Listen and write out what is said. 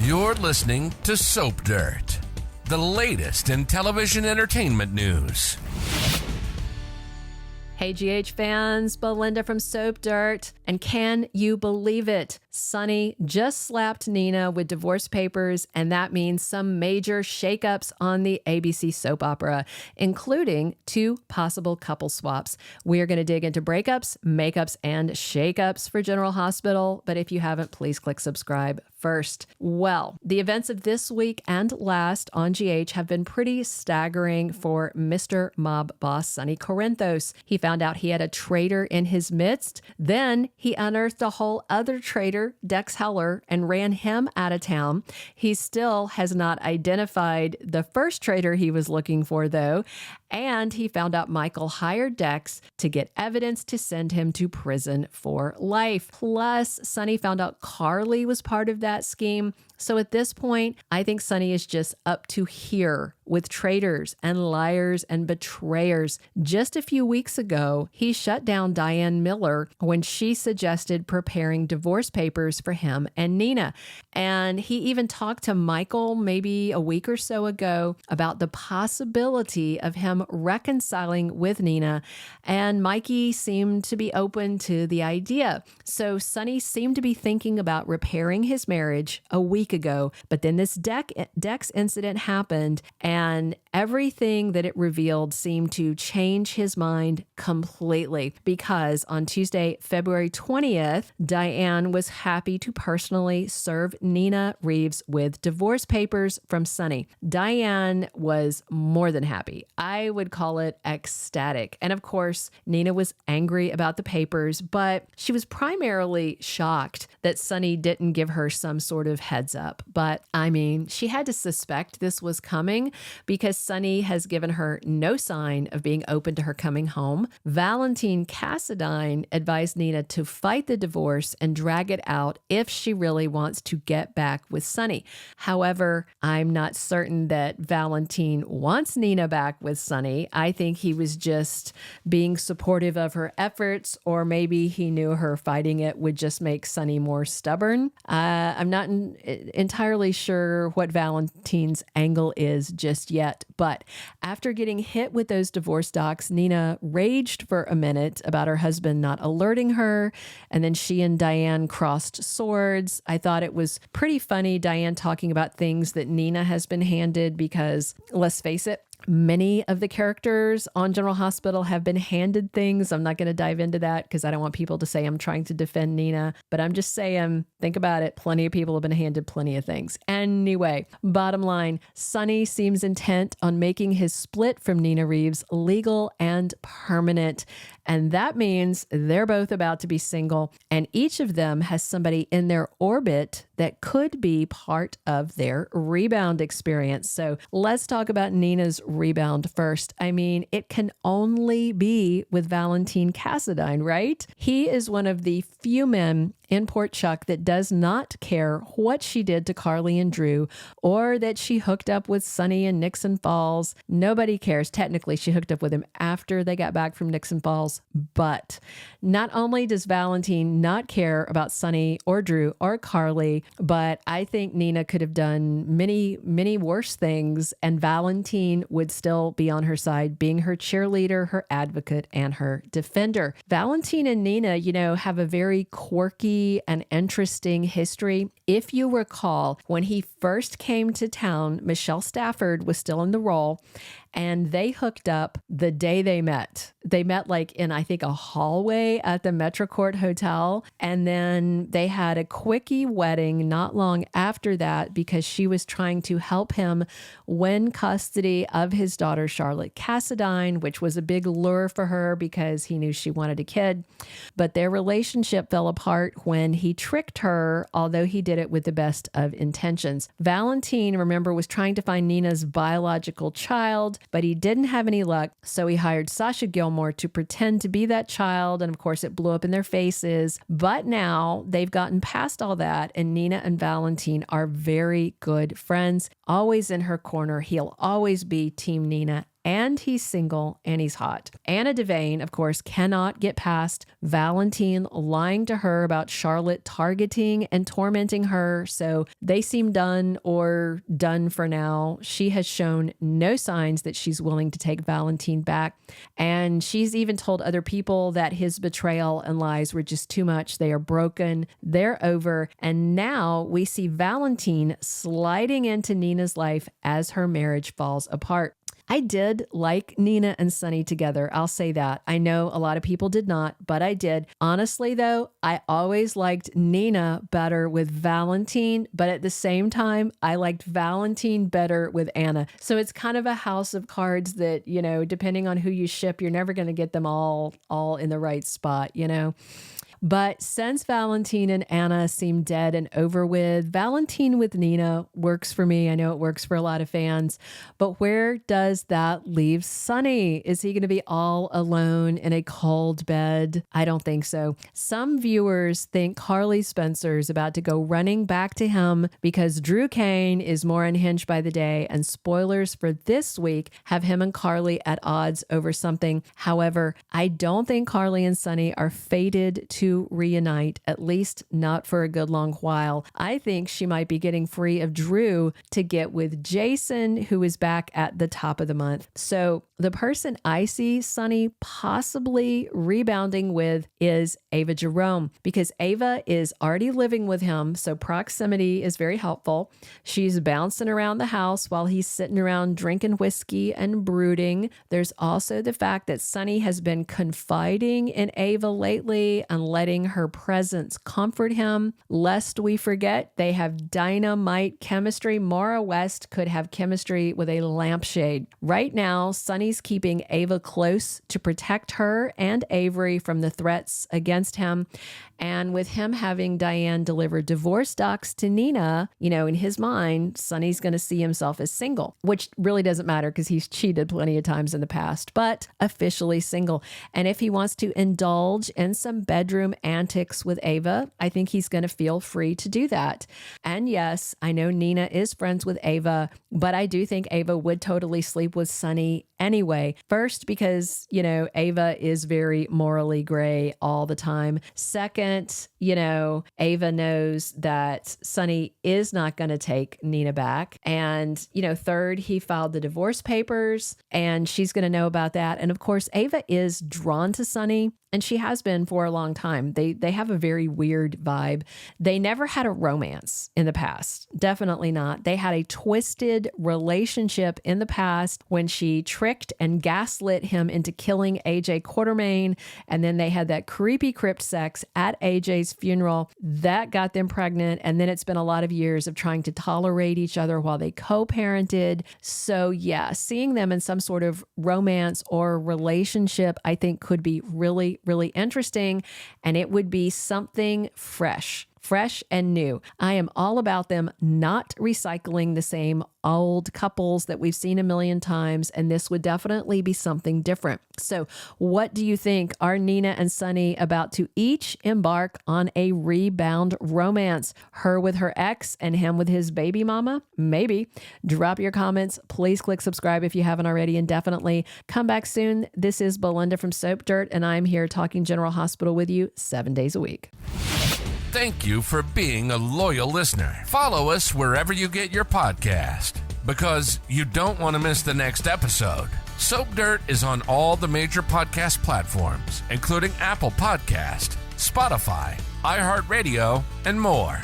You're listening to Soap Dirt, the latest in television entertainment news. Hey GH fans, Belinda from Soap Dirt. And can you believe it? Sonny just slapped Nina with divorce papers, and that means some major shakeups on the ABC soap opera, including 2 possible couple swaps. We are going to dig into breakups, makeups, and shakeups for General Hospital, but if you haven't, please click subscribe first. Well, the events of this week and last on GH have been pretty staggering for Mr. Mob Boss Sonny Corinthos. He found out he had a traitor in his midst. Then he unearthed a whole other traitor, Dex Heller, and ran him out of town. He still has not identified the first traitor he was looking for, though. And he found out Michael hired Dex to get evidence to send him to prison for life. Plus, Sonny found out Carly was part of that scheme. So at this point, I think Sonny is just up to here with traitors and liars and betrayers. Just a few weeks ago, he shut down Diane Miller when she suggested preparing divorce papers for him and Nina. And he even talked to Michael maybe a week or so ago about the possibility of him reconciling with Nina. And Mikey seemed to be open to the idea. So Sonny seemed to be thinking about repairing his marriage a week ago, but then this Dex incident happened, and everything that it revealed seemed to change his mind completely, because on Tuesday, February 20th, Diane was happy to personally serve Nina Reeves with divorce papers from Sonny. Diane was more than happy. I would call it ecstatic. And of course, Nina was angry about the papers, but she was primarily shocked that Sonny didn't give her some sort of heads up. But I mean, she had to suspect this was coming because Sonny has given her no sign of being open to her coming home. Valentin Cassadine advised Nina to fight the divorce and drag it out if she really wants to get back with Sonny. However, I'm not certain that Valentin wants Nina back with Sonny. I think he was just being supportive of her efforts, or maybe he knew her fighting it would just make Sonny more stubborn. I'm not entirely sure what Valentin's angle is just yet, but after getting hit with those divorce docs, Nina raged for a minute about her husband not alerting her, and then she and Diane crossed swords. I thought it was pretty funny, Diane talking about things that Nina has been handed, because let's face it, many of the characters on General Hospital have been handed things. I'm not going to dive into that because I don't want people to say I'm trying to defend Nina, but I'm just saying, think about it. Plenty of people have been handed plenty of things. Anyway, bottom line, Sonny seems intent on making his split from Nina Reeves legal and permanent. And that means they're both about to be single, and each of them has somebody in their orbit that could be part of their rebound experience. So let's talk about Nina's rebound first. I mean, it can only be with Valentin Cassadine, right? He is one of the few men in Port Chuck that does not care what she did to Carly and Drew, or that she hooked up with Sonny in Nixon Falls. Nobody cares. Technically, she hooked up with him after they got back from Nixon Falls. But not only does Valentin not care about Sonny or Drew or Carly, but I think Nina could have done many, many worse things, and Valentin would still be on her side, being her cheerleader, her advocate, and her defender. Valentin and Nina, have a very quirky and interesting history. If you recall, when he first came to town, Michelle Stafford was still in the role, and they hooked up the day they met. They met like in, I think, a hallway at the Metrocourt Hotel. And then they had a quickie wedding not long after that because she was trying to help him win custody of his daughter, Charlotte Cassadine, which was a big lure for her because he knew she wanted a kid. But their relationship fell apart when he tricked her, although he did it with the best of intentions. Valentin, remember, was trying to find Nina's biological child, but he didn't have any luck. So he hired Sasha Gilmore to pretend to be that child. And of course, it blew up in their faces. But now they've gotten past all that. And Nina and Valentin are very good friends, always in her corner. He'll always be Team Nina and he's single, and he's hot. Anna Devane, of course, cannot get past Valentin lying to her about Charlotte targeting and tormenting her, so they seem done for now. She has shown no signs that she's willing to take Valentin back, and she's even told other people that his betrayal and lies were just too much. They are broken, they're over, and now we see Valentin sliding into Nina's life as her marriage falls apart. I did like Nina and Sonny together. I'll say that. I know a lot of people did not, but I did. Honestly, though, I always liked Nina better with Valentin, but at the same time, I liked Valentin better with Anna. So it's kind of a house of cards that, depending on who you ship, you're never going to get them all in the right spot, But since Valentin and Anna seem dead and over with, Valentin with Nina works for me. I know it works for a lot of fans, but where does that leave Sonny? Is he going to be all alone in a cold bed? I don't think so. Some viewers think Carly Spencer's about to go running back to him because Drew Kane is more unhinged by the day, and spoilers for this week have him and Carly at odds over something. However, I don't think Carly and Sonny are fated to reunite, at least not for a good long while. I think she might be getting free of Drew to get with Jason, who is back at the top of the month. So the person I see Sonny possibly rebounding with is Ava Jerome, because Ava is already living with him, so proximity is very helpful. She's bouncing around the house while he's sitting around drinking whiskey and brooding. There's also the fact that Sonny has been confiding in Ava lately and letting her presence comfort him. Lest we forget, they have dynamite chemistry. Maura West could have chemistry with a lampshade. Right now, Sonny's keeping Ava close to protect her and Avery from the threats against him. And with him having Diane deliver divorce docs to Nina, in his mind, Sonny's going to see himself as single, which really doesn't matter because he's cheated plenty of times in the past, but officially single. And if he wants to indulge in some bedroom antics with Ava, I think he's going to feel free to do that. And yes, I know Nina is friends with Ava, but I do think Ava would totally sleep with Sonny anyway. First, because, Ava is very morally gray all the time. Second, Ava knows that Sonny is not going to take Nina back. And, third, he filed the divorce papers and she's going to know about that. And of course, Ava is drawn to Sonny, and she has been for a long time. They have a very weird vibe. They never had a romance in the past. Definitely not. They had a twisted relationship in the past when she tricked and gaslit him into killing AJ Quartermain. And then they had that creepy crypt sex at AJ's funeral. That got them pregnant. And then it's been a lot of years of trying to tolerate each other while they co-parented. So yeah, seeing them in some sort of romance or relationship, I think could be really, really interesting, and it would be something fresh and new. I am all about them not recycling the same old couples that we've seen a million times, and this would definitely be something different. So what do you think? Are Nina and Sonny about to each embark on a rebound romance? Her with her ex and him with his baby mama? Maybe. Drop your comments. Please click subscribe if you haven't already, and definitely come back soon. This is Belinda from Soap Dirt, and I'm here talking General Hospital with you 7 days a week. Thank you for being a loyal listener. Follow us wherever you get your podcast, because you don't want to miss the next episode. Soap Dirt is on all the major podcast platforms, including Apple Podcast, Spotify, iHeartRadio, and more.